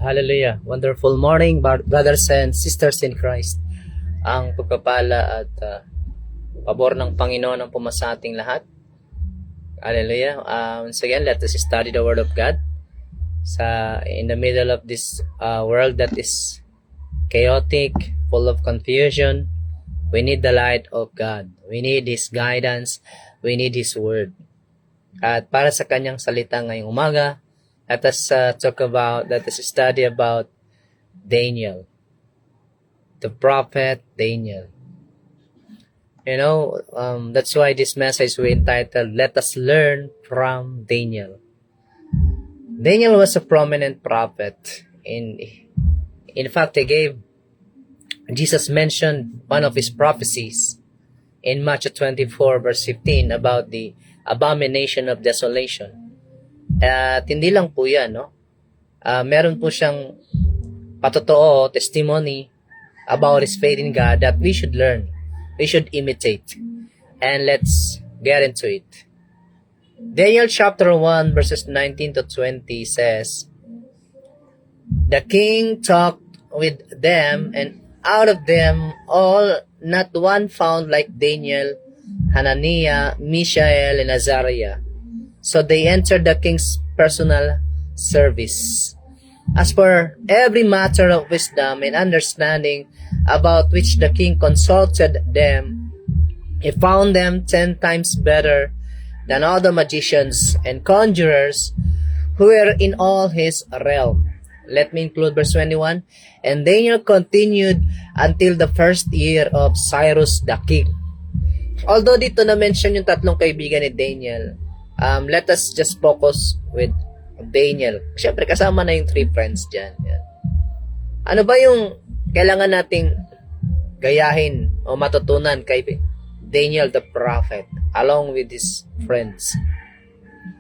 Hallelujah. Wonderful morning, brothers and sisters in Christ. Ang pagpapala at pabor ng Panginoon ang pumasa ating lahat. Hallelujah. Once again, let us study the Word of God. In the middle of this world that is chaotic, full of confusion, we need the light of God. We need His guidance. We need His Word. At para sa kanyang salita ngayong umaga, let us study about Daniel, the prophet Daniel. You know, that's why this message we entitled, Let Us Learn from Daniel. Daniel was a prominent prophet. In fact, Jesus mentioned one of his prophecies in Matthew 24 verse 15 about the abomination of desolation. At hindi lang po yan, no? Meron po siyang patotoo, testimony about his faith in God that we should learn, we should imitate. And let's get into it. Daniel chapter 1 verses 19 to 20 says, The king talked with them, and out of them all, not one found like Daniel, Hananiah, Mishael, and Azariah. So they entered the king's personal service. As for every matter of wisdom and understanding about which the king consulted them, he found them 10 times better than all the magicians and conjurers who were in all his realm. Let me include verse 21. And Daniel continued until the first year of Cyrus the king. Although dito na-mention yung tatlong kaibigan ni Daniel, let us just focus with Daniel. Siyempre, kasama na yung 3 friends dyan. Yan. Ano ba yung kailangan nating gayahin o matutunan kay Daniel the prophet along with his friends?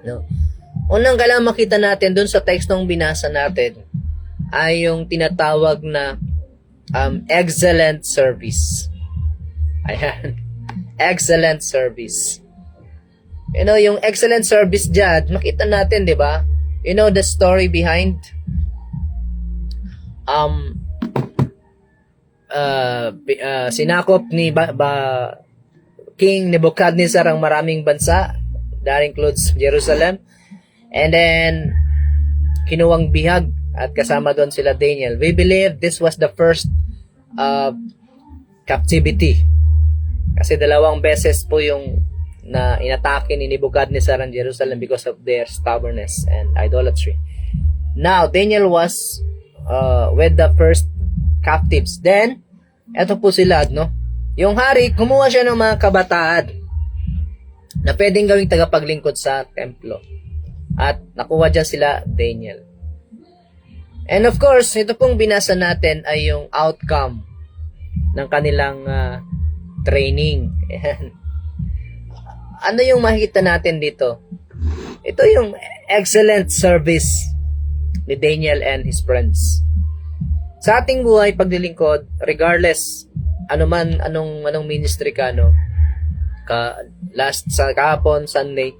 No? Unang kailangan makita natin dun sa text ng binasa natin ay yung tinatawag na excellent service. Ayan. Excellent service. You know, yung excellent service dyan, makita natin, di ba? You know the story behind sinakop ni King Nebuchadnezzar ang maraming bansa. That includes Jerusalem. And then, kinuwang bihag at kasama doon sila Daniel. We believe this was the first captivity. Kasi 2 beses po yung na inatake ni Nebuchadnezzar ang Jerusalem because of their stubbornness and idolatry. Now, Daniel was with the first captives. Then, eto po sila, no? Yung hari, kumuha siya ng mga kabataan na pwedeng gawing tagapaglingkod sa templo. At nakuha dyan sila Daniel. And of course, ito pong binasa natin ay yung outcome ng kanilang training. Ano yung makikita natin dito? Ito yung excellent service ni Daniel and his friends. Sa ating buhay paglilingkod, regardless anong ministry ka, no? Kahapon Sunday,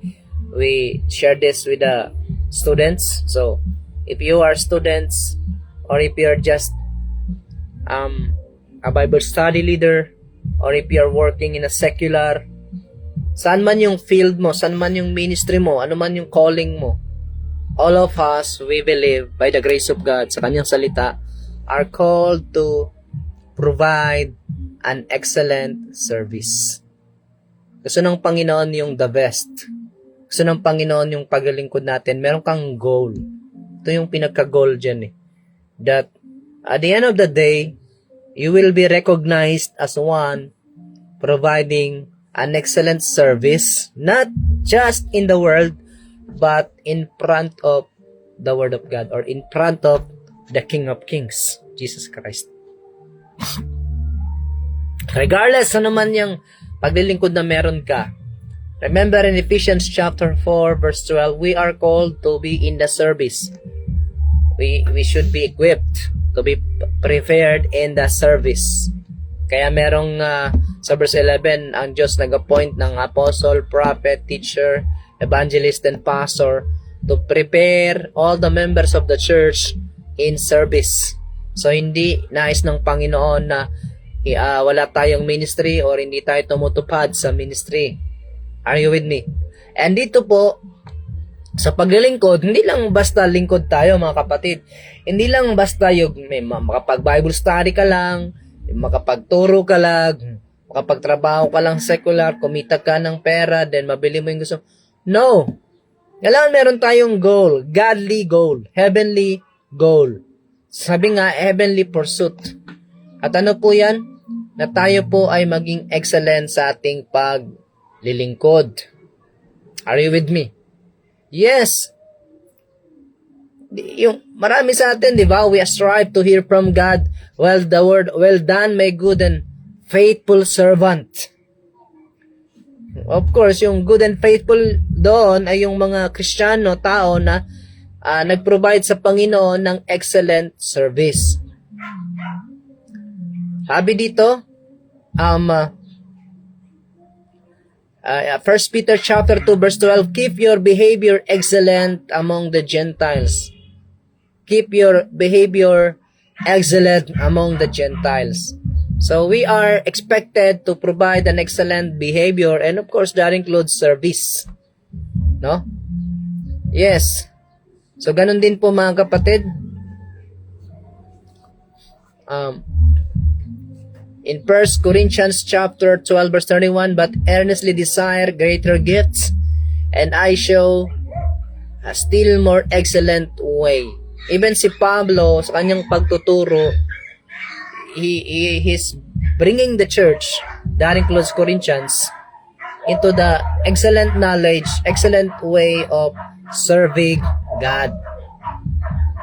we share this with the students. So, if you are students or if you're just a Bible study leader or if you're working in a secular, saan man yung field mo, saan man yung ministry mo, ano man yung calling mo, all of us, we believe, by the grace of God, sa kanyang salita, are called to provide an excellent service. Gusto ng Panginoon yung the best. Gusto ng Panginoon yung paglilingkod natin. Meron kang goal. Ito yung pinagka-goal dyan eh. That at the end of the day, you will be recognized as one providing an excellent service, not just in the world, but in front of the Word of God or in front of the King of Kings, Jesus Christ. Regardless ano man yung paglilingkod na meron ka, remember in Ephesians chapter 4 verse 12, we are called to be in the service. We should be equipped to be prepared in the service. Kaya merong sa verse 11, ang Diyos nag-appoint ng apostle, prophet, teacher, evangelist, and pastor to prepare all the members of the church in service. So, hindi nais ng Panginoon na wala tayong ministry or hindi tayo tumutupad sa ministry. Are you with me? And dito po, sa paglilingkod, hindi lang basta lingkod tayo mga kapatid. Hindi lang basta yung makapag-Bible study ka lang, makapagturo ka lang, makapagtrabaho ka lang secular, kumita ka ng pera, then mabili mo yung gusto. No! Kailangan meron tayong goal, godly goal, heavenly goal. Sabi nga, heavenly pursuit. At ano po yan? Na tayo po ay maging excellent sa ating paglilingkod. Are you with me? Yes. Yung marami sa atin, di ba? We strive to hear from God. Well, the word, well done, my good and faithful servant. Of course, yung good and faithful doon ay yung mga Kristiyano, tao na nag-provide sa Panginoon ng excellent service. Sabi dito, 1 Peter chapter 2 verse 12, keep your behavior excellent among the Gentiles. Keep your behavior excellent among the Gentiles. So we are expected to provide an excellent behavior, and of course that includes service. No? Yes. So ganun din po mga kapatid. In 1 Corinthians chapter 12 verse 31, but earnestly desire greater gifts, and I show a still more excellent way. Even si Pablo sa kanyang pagtuturo, he's bringing the church, that includes Corinthians, into the excellent knowledge, excellent way of serving God.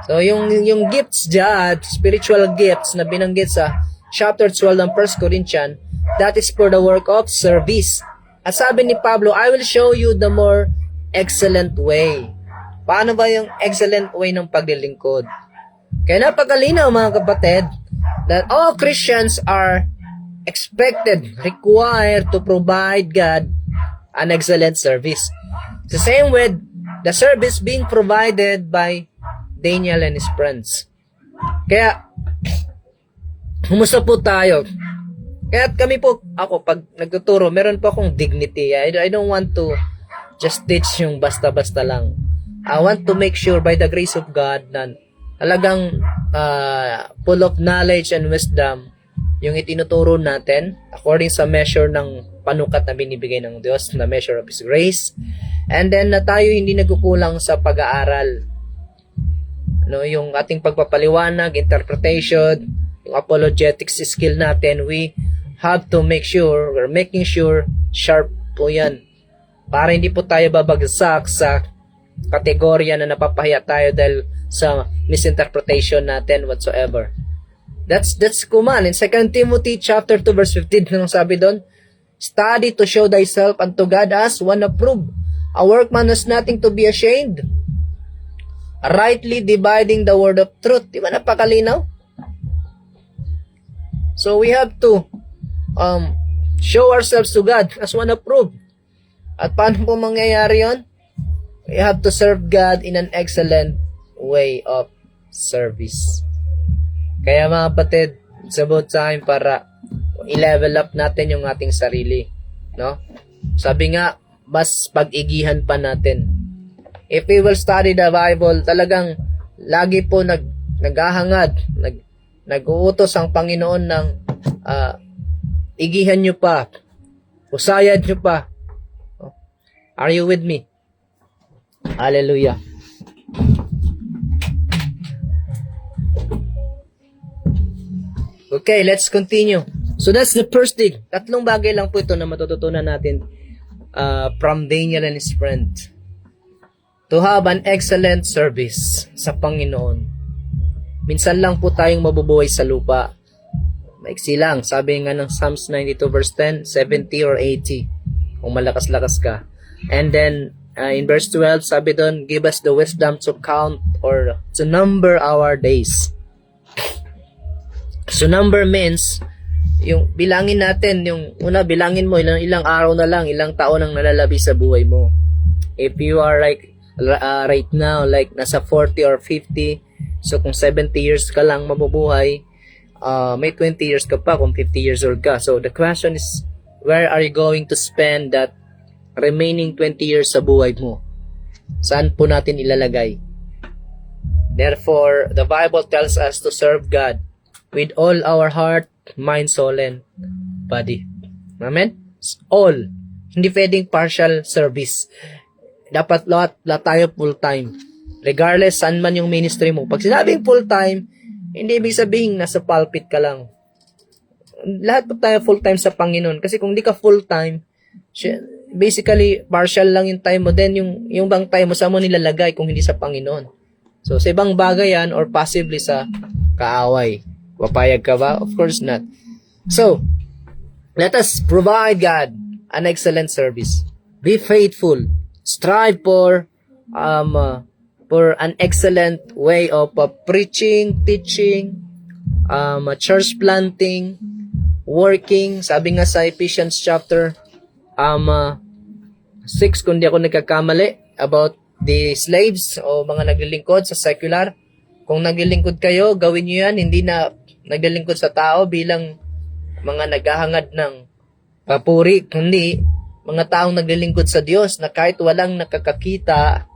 So yung gifts dyan, spiritual gifts na binanggit sa chapter 12 ng 1 Corinthians, that is for the work of service. At sabi ni Pablo, I will show you the more excellent way. Paano ba yung excellent way ng paglilingkod? Kaya napakalinaw mga kapatid, that all Christians are expected, required to provide God an excellent service. The same with the service being provided by Daniel and his friends. Kaya, kumusta po tayo? Kaya kami po, ako, pag nagtuturo, meron po akong dignity. I don't want to just teach yung basta-basta lang. I want to make sure by the grace of God na talagang full of knowledge and wisdom yung itinuturo natin according sa measure ng panukat na binibigay ng Diyos, na measure of His grace. And then na tayo hindi nagkukulang sa pag-aaral. No, yung ating pagpapaliwanag, interpretation, yung apologetics skill natin, we have to make sure, we're making sure sharp po yan. Para hindi po tayo babagsak sa kategorya na napapahiya tayo dahil sa misinterpretation natin whatsoever. That's command. In 2 Timothy chapter 2 verse 15, nung sabi doon, study to show thyself unto God as one approved, a workman has nothing to be ashamed, rightly dividing the word of truth. Di ba napakalinaw? So we have to show ourselves to God as one approved. At paano po mangyayari yon? We have to serve God in an excellent way of service. Kaya mga kapatid, it's about time para i-level up natin yung ating sarili. No? Sabi nga, mas pag-igihan pa natin. If we will study the Bible, talagang lagi po naghahangad, nag-uutos ang Panginoon ng igihan nyo pa, usayad nyo pa. Are you with me? Hallelujah. Okay, let's continue. So that's the first thing. Tatlong bagay lang po ito na matututunan natin from Daniel and his friend. To have an excellent service sa Panginoon. Minsan lang po tayong mabubuhay sa lupa. Maiksi lang. Sabi nga ng Psalms 92 verse 10, 70 or 80. Kung malakas-lakas ka. And then, in verse 12, sabi doon, give us the wisdom to count or to number our days. So number means, yung bilangin natin, yung una bilangin mo, ilang araw na lang, ilang taon ang nalalabi sa buhay mo. If you are like, right now, like nasa 40 or 50, So kung 70 years ka lang mabubuhay, may 20 years ka pa kung 50 years old ka. So the question is, where are you going to spend that remaining 20 years sa buhay mo? Saan po natin ilalagay? Therefore, the Bible tells us to serve God with all our heart, mind, soul, and body. Amen? All. Hindi pwedeng partial service. Dapat lahat tayo full-time. Regardless saan man yung ministry mo. Pag sinabing full-time, hindi ibig sabihin nasa pulpit ka lang. Lahat po tayo full-time sa Panginoon. Kasi kung di ka full-time, basically, partial lang yung time mo. Then, yung bang time mo, saan mo nilalagay kung hindi sa Panginoon? So, sa ibang bagay yan, or possibly sa kaaway. Papayag ka ba? Of course not. So, let us provide God an excellent service. Be faithful. Strive for an excellent way of preaching, teaching, church planting, working. Sabi nga sa Ephesians chapter 6, kung di ako nagkakamali, about the slaves o mga naglilingkod sa secular. Kung naglilingkod kayo, gawin nyo yan. Hindi na naglilingkod sa tao bilang mga naghahangad ng papuri, kundi mga taong naglilingkod sa Diyos na kahit walang nakakakita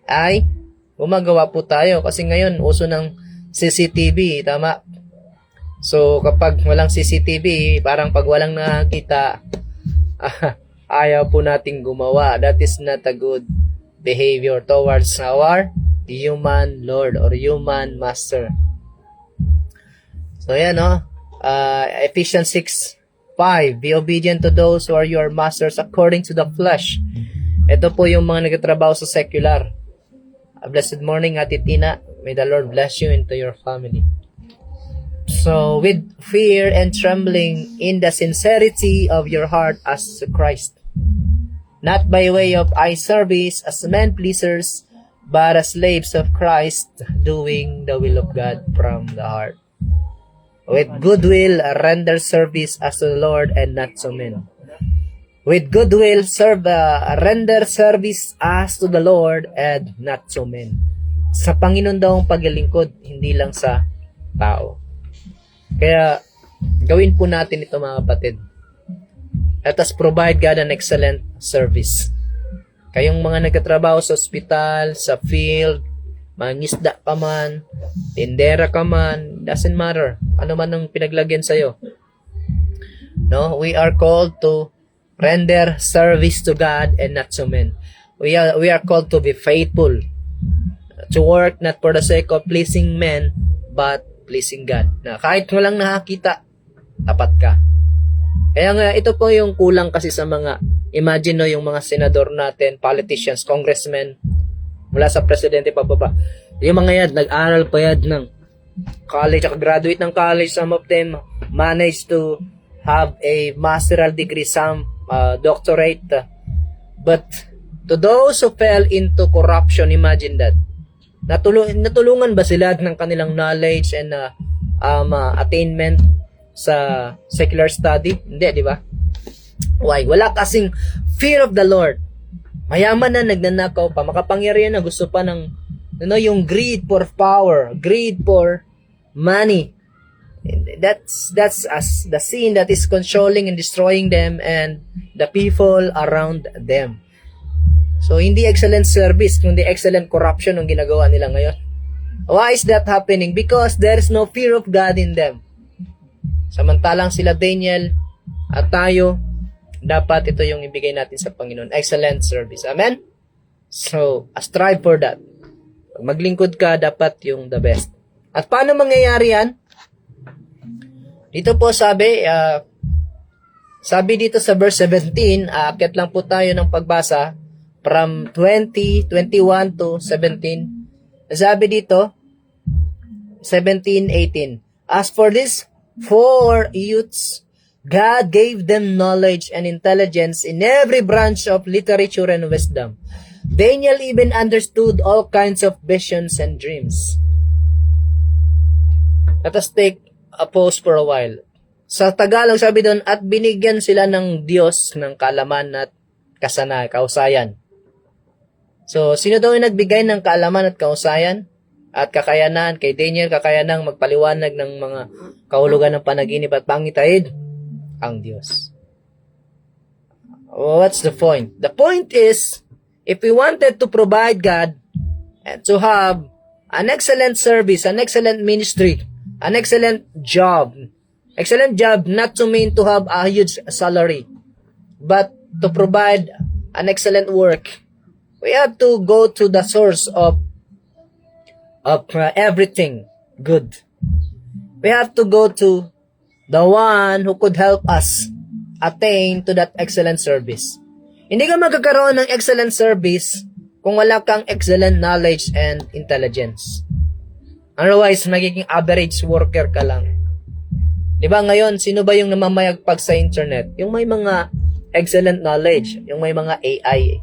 ay gumagawa po tayo. Kasi ngayon, uso ng CCTV, tama? So, kapag walang CCTV, parang pag walang nakakita, ayaw po nating gumawa. That is not a good behavior towards our human Lord or human Master. So, yan, no? Ephesians 6:5, be obedient to those who are your masters according to the flesh. Ito po yung mga nagtatrabaho sa secular. A blessed morning, Ate Tina. May the Lord bless you into your family. So, with fear and trembling in the sincerity of your heart as to Christ. Not by way of eye service as men pleasers, but as slaves of Christ, doing the will of God from the heart. With goodwill, render service as to the Lord and not to men. With goodwill, render service as to the Lord and not to men. Sa Panginoon daw ang paglilingkod, hindi lang sa tao. Kaya, gawin po natin ito mga kapatid. Let us provide God an excellent service. Kayong mga nagtatrabaho sa ospital, sa field, mangisda ka man, tindera ka man, doesn't matter. Ano man ang pinaglagyan sa'yo. No, we are called to render service to God and not to men. We are called to be faithful, to work not for the sake of pleasing men, but pleasing God. Na kahit walang nakakita, tapat ka. Kaya nga, ito po yung kulang kasi sa mga, imagine no, yung mga senador natin, politicians, congressmen, mula sa presidente pababa. Yung mga yan, nag-aral pa yan ng college, graduate ng college, some of them managed to have a master's degree, some doctorate. But to those who fell into corruption, imagine that. Natulungan ba sila ng kanilang knowledge and attainment sa secular study? Hindi, di ba? Why? Wala kasing fear of the Lord. Mayaman na, nagnanakaw pa, makapangyarihan na, gusto pa ng, yung greed for power, greed for money. That's as the sin that is controlling and destroying them and the people around them. So, hindi excellent service, kundi excellent corruption ang ginagawa nila ngayon. Why is that happening? Because there is no fear of God in them. Samantalang sila Daniel at tayo, dapat ito yung ibigay natin sa Panginoon. Excellent service. Amen? So, strive for that. Pag maglingkod ka, dapat yung the best. At paano mangyayari yan? Dito po sabi dito sa verse 17, aakyat lang po tayo ng pagbasa from 21 to 17. Sabi dito, 17:18. As for this 4 youths, God gave them knowledge and intelligence in every branch of literature and wisdom. Daniel even understood all kinds of visions and dreams. Let us take a pause for a while. Sa Tagalog sabi doon, at binigyan sila ng Diyos ng kaalaman at kausayan. So, sino daw yung nagbigay ng kaalaman at kausayan? At kakayanan, kay Daniel, kakayanan magpaliwanag ng mga kahulugan ng panaginip at pangitahid, ang Diyos. What's the point? The point is, if we wanted to provide God and to have an excellent service, an excellent ministry, an excellent job not to mean to have a huge salary, but to provide an excellent work, we have to go to the source of everything good. We have to go to the one who could help us attain to that excellent service. Hindi ka magkakaroon ng excellent service kung wala kang excellent knowledge and intelligence. Otherwise, magiging average worker ka lang. Diba ngayon, sino ba yung namamayagpag sa internet? Yung may mga excellent knowledge, yung may mga AI,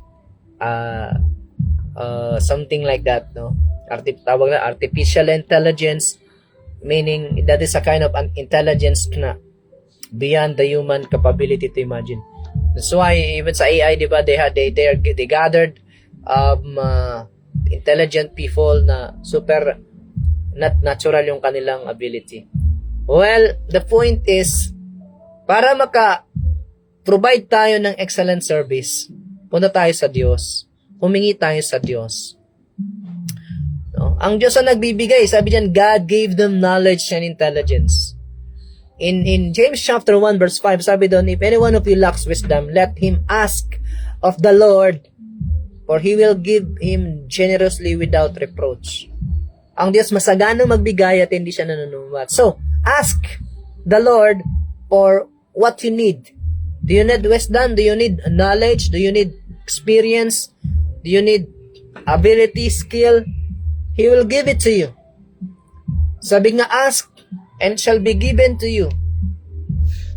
something like that, no? Tawag na artificial intelligence, meaning that is a kind of an intelligence na beyond the human capability to imagine. That's why even sa AI, di ba, they gathered intelligent people na super not natural yung kanilang ability. Well, the point is, para maka-provide tayo ng excellent service, punta tayo sa Diyos. Humingi tayo sa Diyos. No? Ang Diyos ang nagbibigay. Sabi diyan, God gave them knowledge and intelligence. In James chapter 1 verse 5, sabi doon, if any one of you lacks wisdom, let him ask of the Lord, for He will give him generously without reproach. Ang Diyos masaganang magbigay at hindi siya nanunumat. So, ask the Lord for what you need. Do you need wisdom? Do you need knowledge? Do you need experience? Do you need ability, skill? He will give it to you. Sabi nga, ask and shall be given to you.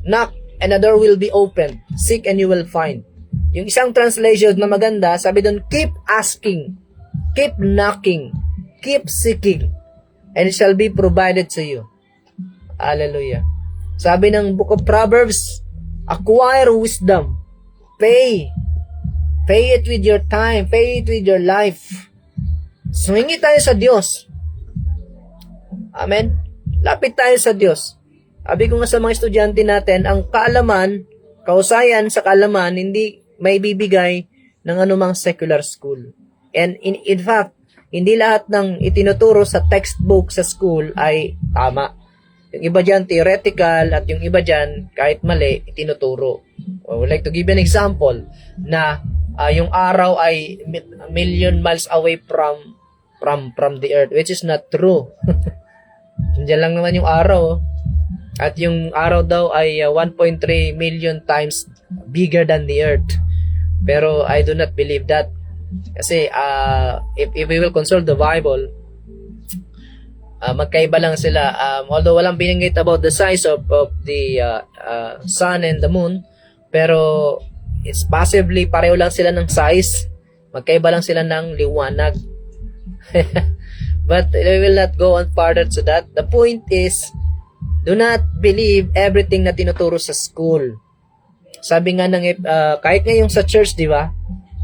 Knock and the door will be opened. Seek and you will find. Yung isang translation na maganda, sabi doon, keep asking, keep knocking, keep seeking, and it shall be provided to you. Hallelujah. Sabi ng Book of Proverbs, acquire wisdom. Pay it with your time. Pay it with your life. So, hingi tayo sa Diyos. Amen? Lapit tayo sa Diyos. Sabi ko nga sa mga estudyante natin, ang kaalaman, kausayan sa kaalaman, hindi may bibigay ng anumang secular school. And in fact, hindi lahat ng itinuturo sa textbook sa school ay tama. Yung iba dyan, theoretical, at yung iba dyan, kahit mali, itinuturo. I would like to give an example na yung araw ay million miles away from the earth, which is not true. Diyan lang naman yung araw. At yung araw daw ay 1.3 million times bigger than the earth. Pero I do not believe that. Kasi if we will consult the Bible, magkaiba lang sila. Although walang binanggit about the size of the sun and the moon, pero it's possibly pareho lang sila ng size. Magkaiba lang sila ng liwanag. But we will not go on further to that. The point is, do not believe everything na tinuturo sa school. Sabi nga ng kahit ngayong sa church, di ba?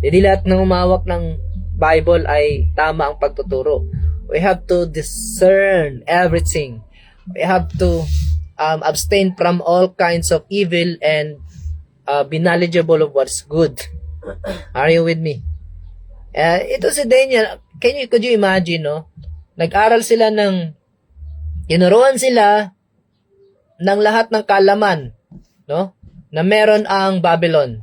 Hindi lahat ng umawak ng Bible ay tama ang pagtuturo. We have to discern everything. We have to abstain from all kinds of evil and be knowledgeable of what's good. Are you with me? Ito si Daniel, could you imagine, no? Nag-aral sila tinuruan sila ng lahat ng kaalaman, no? Na meron ang Babylon,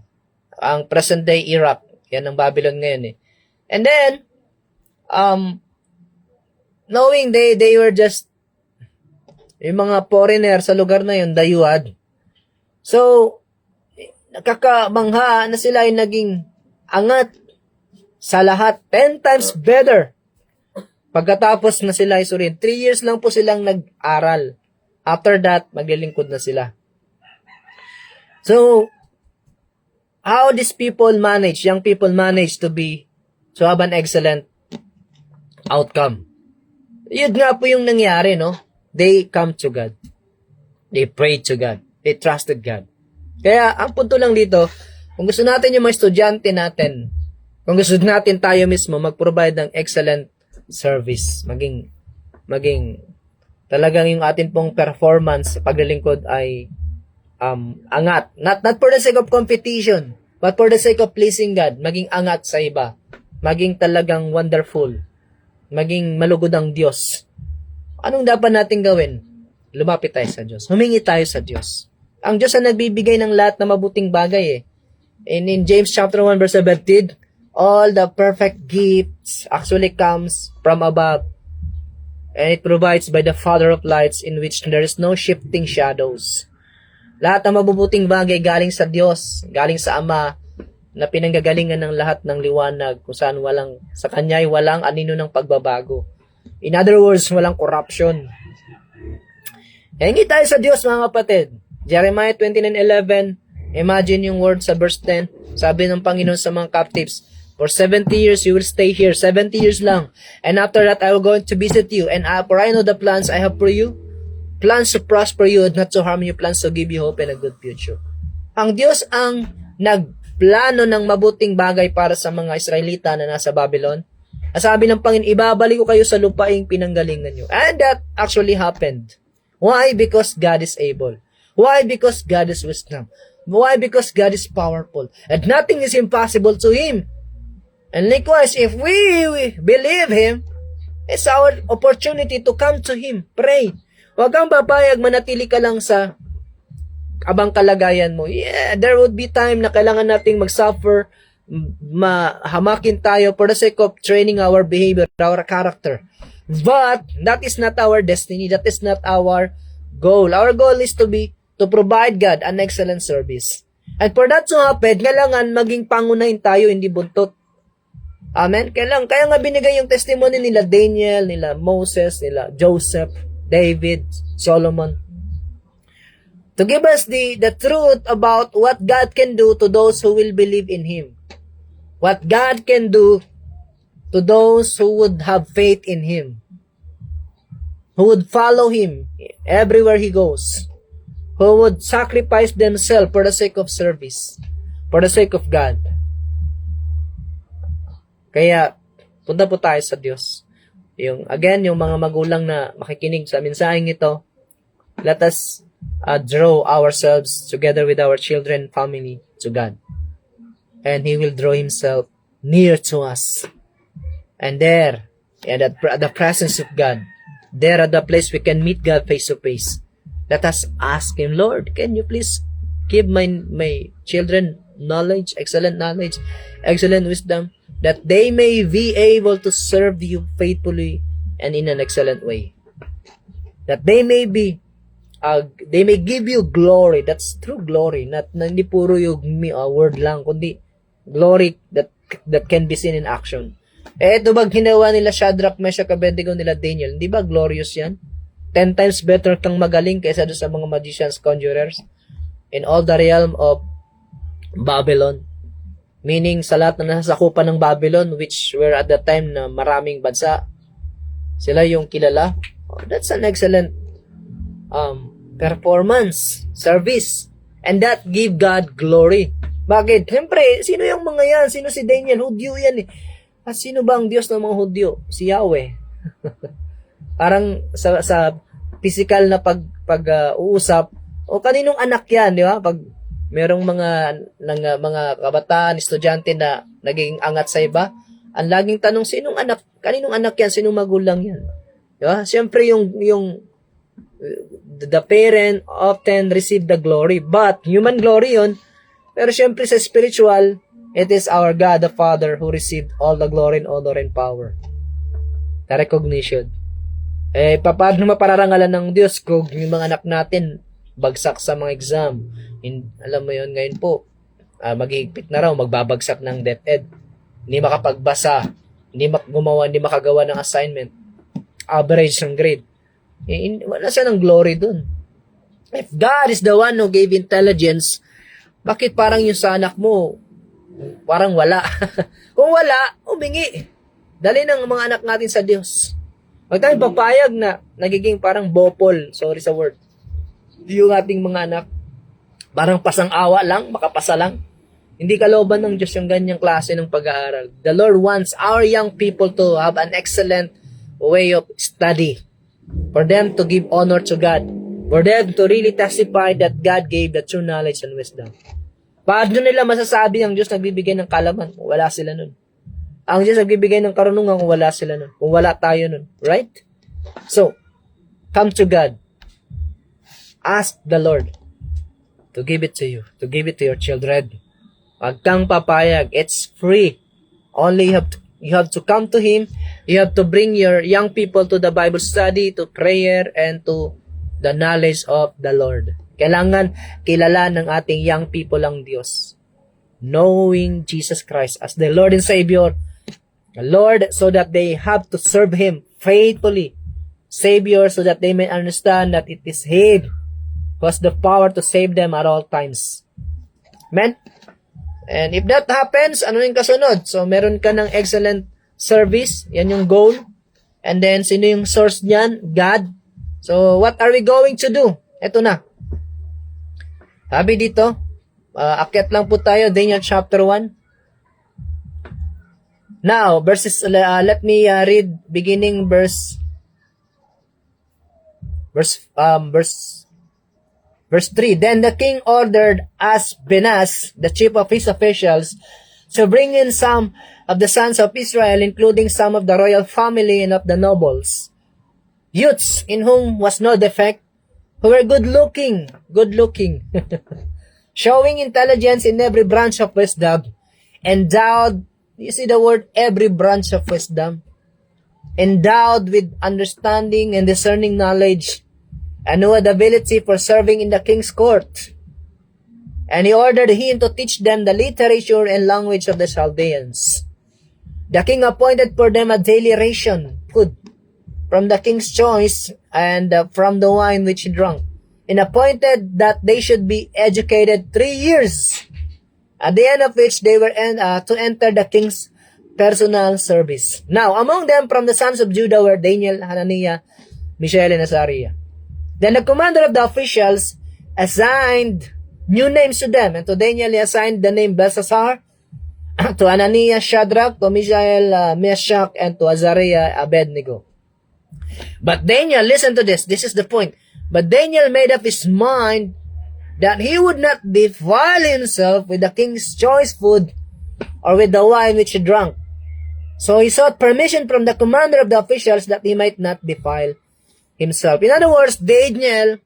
ang present day Iraq. Yan ang Babylon ngayon eh. And then, knowing they were just yung mga foreigner sa lugar na yun, dayuhad. So, nakakamangha na sila ay naging angat sa lahat, 10 times better. Pagkatapos na sila ay surin, 3 years lang po silang nag-aral. After that, maglilingkod na sila. So, how these people manage, young people manage to have an excellent outcome. Yun nga po yung nangyari, no? They come to God. They prayed to God. They trusted God. Kaya, ang punto lang dito, kung gusto natin yung mga estudyante natin, kung gusto natin tayo mismo mag-provide ng excellent service. Maging talagang yung atin pong performance sa paglilingkod ay angat. Not for the sake of competition, but for the sake of pleasing God. Maging angat sa iba. Maging talagang wonderful. Maging malugod ang Diyos. Anong dapat natin gawin? Lumapit tayo sa Diyos. Humingi tayo sa Diyos. Ang Diyos ang nagbibigay ng lahat na mabuting bagay eh. And in James chapter 1 verse 17, all the perfect gifts actually comes from above. And it provides by the Father of lights in which there is no shifting shadows. Lahat ng mabubuting bagay galing sa Diyos, galing sa Ama, na pinanggagalingan ng lahat ng liwanag kung saan sa Kanya ay walang anino ng pagbabago. In other words, walang corruption. Hingi tayo sa Diyos mga kapatid. Jeremiah 29:11, imagine yung word sa verse 10, sabi ng Panginoon sa mga captives, for 70 years you will stay here, 70 years lang. And after that, I will go to visit you. And for I know the plans I have for you, plans to prosper you and not to harm you, plans to give you hope and a good future. Ang Diyos ang nagplano ng mabuting bagay para sa mga Israelita na nasa Babylon. Sabi ng Panginoon, ibabalik ko kayo sa lupaing pinanggalingan nyo. And that actually happened. Why? Because God is able. Why? Because God is wisdom. Why? Because God is powerful. And nothing is impossible to Him. And likewise, if we believe Him, it's our opportunity to come to Him. Pray. Huwag kang papayag, manatili ka lang sa abang kalagayan mo. Yeah, there would be time na kailangan nating mag-suffer, mahamakin tayo for the sake of training our behavior, our character. But that is not our destiny. That is not our goal. Our goal is to provide God an excellent service. And for that to happen, kailangan maging pangunahin tayo, hindi buntot. Amen? Kaya nga binigay yung testimony nila Daniel, nila Moses, nila Joseph, David, Solomon. To give us the truth about what God can do to those who will believe in Him. What God can do to those who would have faith in Him. Who would follow Him everywhere He goes. Who would sacrifice themselves for the sake of service. For the sake of God. Kaya, punta po tayo sa Diyos. Yung mga magulang na makikinig sa mensaheng ito, let us draw ourselves together with our children, family, to God. And He will draw Himself near to us. And there, at the presence of God, there at the place we can meet God face to face, let us ask Him, Lord, can you please give my children knowledge, excellent wisdom, that they may be able to serve you faithfully and in an excellent way. That they may give you glory. That's true glory. Not hindi puro yung word lang, kundi glory that can be seen in action. Ito ba ginawa nila Shadrach, Meshach, Abednego, nila Daniel? Hindi ba glorious yan? 10 times better kang magaling kaysa doon sa mga magicians, conjurers in all the realm of Babylon. Meaning, sa lahat na nasasakupan ng Babylon, which were at that time na maraming bansa, sila yung kilala. Oh, that's an excellent performance, service. And that give God glory. Bakit? Siyempre, sino yung mga yan? Sino si Daniel? Hudyo yan eh. At sino ba ang Diyos ng mga Hudyo? Si Yahweh. Parang sa physical na pag-uusap, o kaninong anak yan, di ba? Pag merong mga kabataan, estudyante na naging angat sa iba, ang laging tanong, kaninong anak yan, sinong magulang yan? Diba? Siyempre the parent often receive the glory, but human glory yon. Pero siyempre sa spiritual, it is our God the Father who received all the glory and honor and power. The recognition. Paano mapararangalan ng Diyos kung yung mga anak natin bagsak sa mga exam? Alam mo yon, ngayon po, maghihigpit na raw, magbabagsak ng DepEd. Hindi makapagbasa, hindi makagawa ng assignment, average ng grade. Wala siya ng glory dun. If God is the one who gave intelligence, bakit parang yung sa anak mo, parang wala? Kung wala, humingi. Dali ng mga anak natin sa Diyos. Huwag tayong papayag na nagiging parang bopol, sorry sa word, yung ating mga anak. Parang pasang-awa lang, makapasa lang. Hindi kalooban ng Diyos yung ganyang klase ng pag-aaral. The Lord wants our young people to have an excellent way of study, for them to give honor to God, for them to really testify that God gave the true knowledge and wisdom. Paano nila masasabi ang Diyos nagbibigay ng kalaman kung wala sila nun? Ang Diyos nagbibigay ng karunungan kung wala sila nun, kung wala tayo nun, right? So, come to God. Ask the Lord to give it to you, to give it to your children. Huwag kang papayag. It's free. Only you have to come to Him. You have to bring your young people to the Bible study, to prayer, and to the knowledge of the Lord. Kailangan kilala ng ating young people ang Diyos. Knowing Jesus Christ as the Lord and Savior. The Lord, so that they have to serve Him faithfully. Savior, so that they may understand that it is He who has the power to save them at all times. Amen? And if that happens, ano yung kasunod? So, meron ka ng excellent service. Yan yung goal. And then, sino yung source niyan? God. So, what are we going to do? Ito na. Sabi dito, akyat lang po tayo, Daniel chapter 1. Now, let me read beginning verse 3, Then the king ordered Aspenaz, the chief of his officials, to bring in some of the sons of Israel, including some of the royal family and of the nobles, youths in whom was no defect, who were good-looking, showing intelligence in every branch of wisdom, endowed, you see the word, every branch of wisdom, endowed with understanding and discerning knowledge, and who had ability for serving in the king's court. And he ordered him to teach them the literature and language of the Chaldeans. The king appointed for them a daily ration, food, from the king's choice, and from the wine which he drank, and appointed that they should be educated 3 years, at the end of which they were to enter the king's personal service. Now, among them from the sons of Judah were Daniel, Hananiah, Mishael, and Azariah. Then the commander of the officials assigned new names to them, and to Daniel he assigned the name Belshazzar, to Ananias Shadrach, to Mishael Meshach, and to Azariah Abednego. But Daniel, listen to this, this is the point. But Daniel made up his mind that he would not defile himself with the king's choice food or with the wine which he drank. So he sought permission from the commander of the officials that he might not defile himself. In other words, Daniel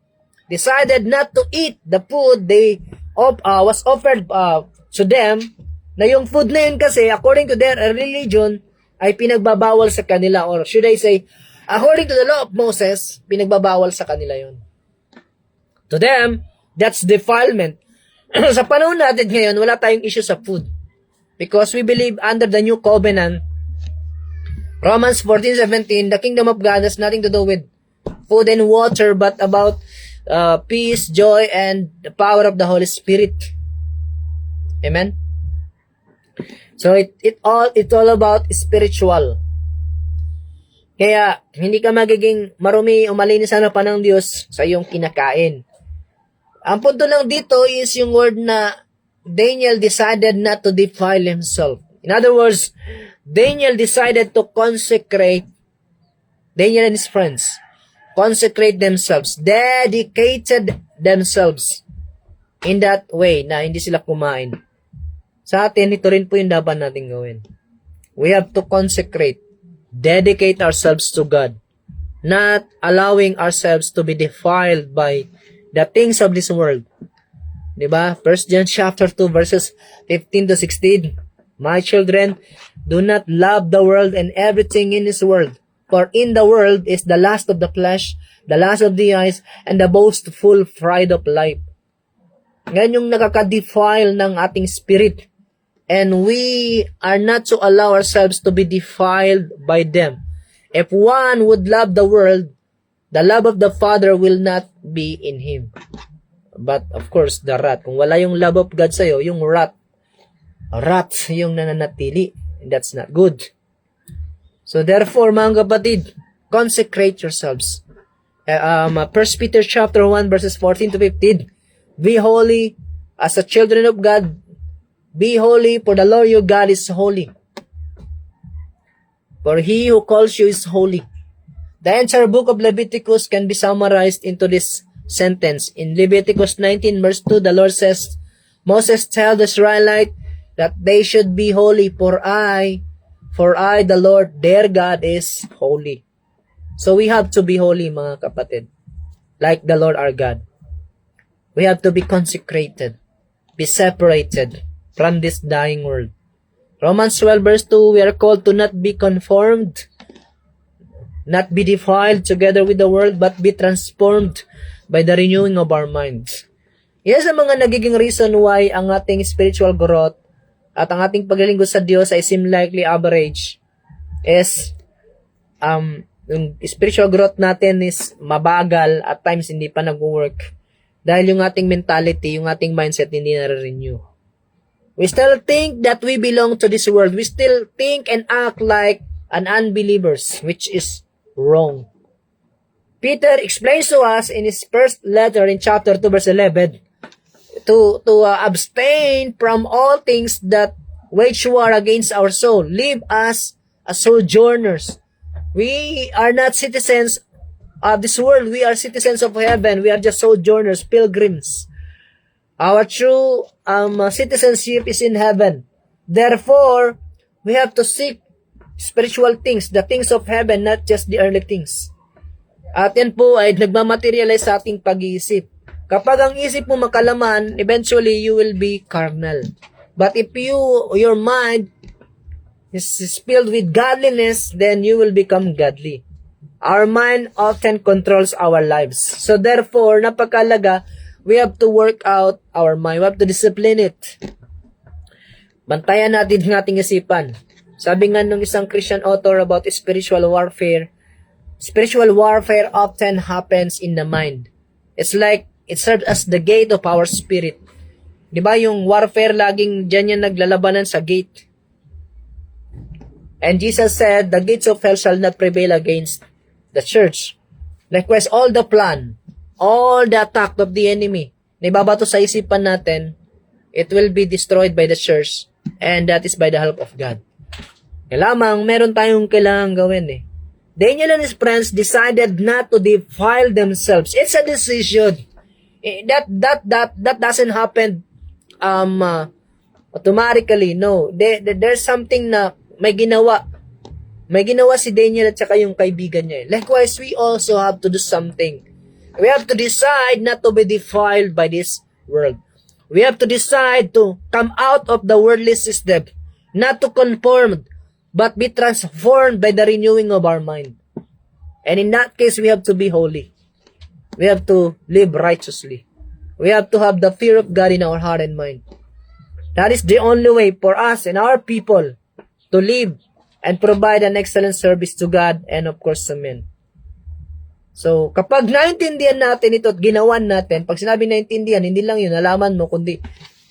decided not to eat the food they was offered to them, na yung food na yun kasi, according to their religion, ay pinagbabawal sa kanila, or should I say, according to the law of Moses, pinagbabawal sa kanila yun. To them, that's defilement. Sa panahon natin ngayon, wala tayong issue sa food. Because we believe under the new covenant, Romans 14:17, the kingdom of God has nothing to do with food and water, but about peace, joy, and the power of the Holy Spirit. Amen? So, it's all about spiritual. Kaya, hindi ka magiging marumi o malinis sa harapan ng Diyos sa iyong kinakain. Ang punto lang dito is yung word na Daniel decided not to defile himself. In other words, Daniel decided to consecrate, Daniel and his friends, consecrate themselves, dedicated themselves in that way na hindi sila kumain. Sa atin, ito rin po yung dapat natin gawin. We have to consecrate, dedicate ourselves to God, not allowing ourselves to be defiled by the things of this world. Diba? 1 John chapter 2 verses 15 to 16. My children, do not love the world and everything in this world. For in the world is the lust of the flesh, the lust of the eyes, and the boastful pride of life. Yan yung nakaka-defile ng ating spirit. And we are not to allow ourselves to be defiled by them. If one would love the world, the love of the Father will not be in him. But of course, the wrath. Kung wala yung love of God sa'yo, yung wrath yung nananatili. And that's not good. So therefore, mga kapatid, consecrate yourselves. 1 Peter chapter 1 verses 14 to 15. Be holy as the children of God. Be holy, for the Lord your God is holy. For he who calls you is holy. The entire book of Leviticus can be summarized into this sentence. In Leviticus 19 verse 2, the Lord says, Moses tell the Israelite that they should be holy, for I, the Lord, their God, is holy. So we have to be holy, mga kapatid, like the Lord our God. We have to be consecrated, be separated from this dying world. Romans 12 verse 2, we are called to not be conformed, not be defiled together with the world, but be transformed by the renewing of our minds. Yan sa mga nagiging reason why ang ating spiritual growth at ang ating paglilingkod sa Diyos ay seem likely average is yung spiritual growth natin is mabagal, at times hindi pa nag-work dahil yung ating mentality, yung ating mindset hindi na-renew. We still think that we belong to this world. We still think and act like an unbelievers, which is wrong. Peter explains to us in his first letter in chapter 2 verse 11 to abstain from all things that wage war against our soul. Live as sojourners. We are not citizens of this world. We are citizens of heaven. We are just sojourners, pilgrims. Our true citizenship is in heaven. Therefore, we have to seek spiritual things, the things of heaven, not just the earthly things. At yan po ay nagmamaterialize sa ating pag-iisip. Kapag ang isip mo makalaman, eventually you will be carnal. But if your mind is filled with godliness, then you will become godly. Our mind often controls our lives. So therefore, napakalaga, we have to work out our mind. We have to discipline it. Bantayan natin ang ating isipan. Sabi nga ng isang Christian author about spiritual warfare often happens in the mind. It's like, it serves as the gate of our spirit. Di ba yung warfare, laging dyan yan naglalabanan sa gate. And Jesus said, the gates of hell shall not prevail against the church. Likewise, all the plan, all the attack of the enemy, na ibabato sa isipan natin, it will be destroyed by the church, and that is by the help of God. Kaya lamang, meron tayong kailangan gawin eh. Daniel and his friends decided not to defile themselves. It's a decision. That doesn't happen automatically. No. There's something na may ginawa. May ginawa si Daniel at saka yung kaibigan niya. Likewise, we also have to do something. We have to decide not to be defiled by this world. We have to decide to come out of the worldly system, not to conform, but be transformed by the renewing of our mind. And in that case, we have to be holy. We have to live righteously. We have to have the fear of God in our heart and mind. That is the only way for us and our people to live and provide an excellent service to God and of course to men. So, kapag naintindihan natin ito at ginawan natin, pag sinabi naintindihan, hindi lang yun, nalaman mo, kundi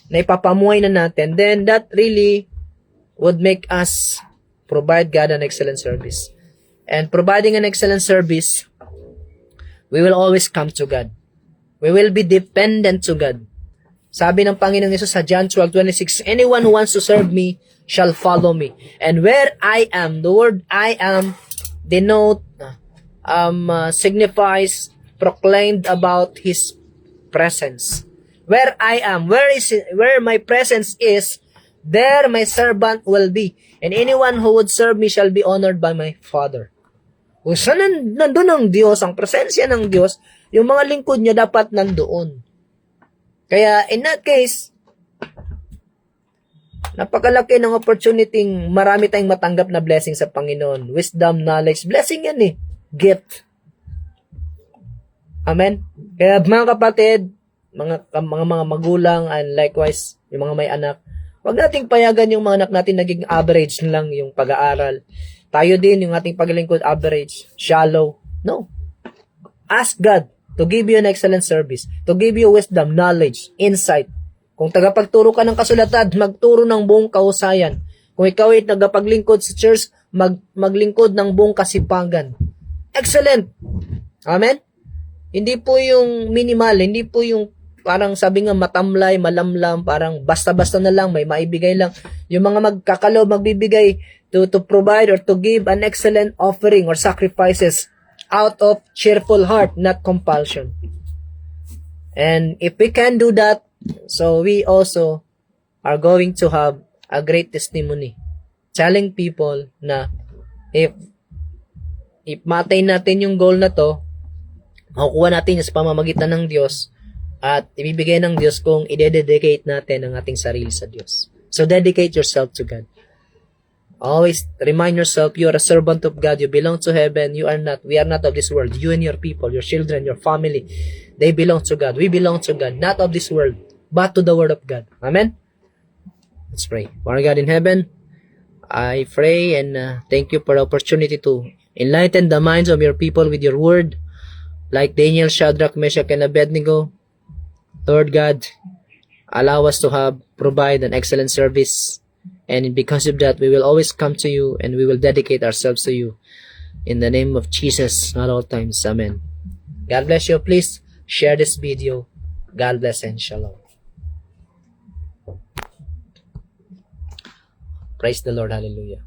naipapamuhay na natin, then that really would make us provide God an excellent service. And providing an excellent service, we will always come to God. We will be dependent to God. Sabi ng Panginoong Yesus sa John 12:26, anyone who wants to serve me shall follow me. And where I am, the word I am signifies proclaimed about His presence. Where I am, where my presence is, there my servant will be. And anyone who would serve me shall be honored by my Father. Kung saan nandun ang Diyos, ang presensya ng Diyos, yung mga lingkod niya dapat nandoon. Kaya in that case, napakalaki ng opportunity, marami tayong matanggap na blessing sa Panginoon. Wisdom, knowledge, blessing yan eh. Gift. Amen? Kaya mga kapatid, mga magulang, and likewise, yung mga may anak, huwag nating payagan yung mga anak natin naging average lang yung pag-aaral. Tayo din, yung ating paglilingkod, average, shallow. No. Ask God to give you an excellent service, to give you wisdom, knowledge, insight. Kung tagapagturo ka ng kasulatan, magturo ng buong kahusayan. Kung ikaw ay tagapaglingkod sa church, maglingkod ng buong kasipagan. Excellent. Amen? Hindi po yung minimal, hindi po yung parang sabi nga matamlay, malamlam, parang basta-basta na lang, may maibigay lang. Yung mga magkakalob, magbibigay to provide or to give an excellent offering or sacrifices out of cheerful heart, not compulsion. And if we can do that, so we also are going to have a great testimony telling people na if matay natin yung goal na to, makukuha natin sa pamamagitan ng Diyos at ibibigay ng Diyos kung i-dedicate natin ang ating sarili sa Diyos. So dedicate yourself to God. Always remind yourself you are a servant of God. You belong to heaven. You are not. We are not of this world. You and your people, your children, your family, they belong to God. We belong to God, not of this world, but to the Word of God. Amen? Let's pray. Our God in heaven, I pray and thank you for the opportunity to enlighten the minds of your people with your Word. Like Daniel, Shadrach, Meshach, and Abednego, Lord God, allow us to provide an excellent service. And because of that, we will always come to you and we will dedicate ourselves to you. In the name of Jesus, at all times. Amen. God bless you. Please share this video. God bless and shalom. Praise the Lord. Hallelujah.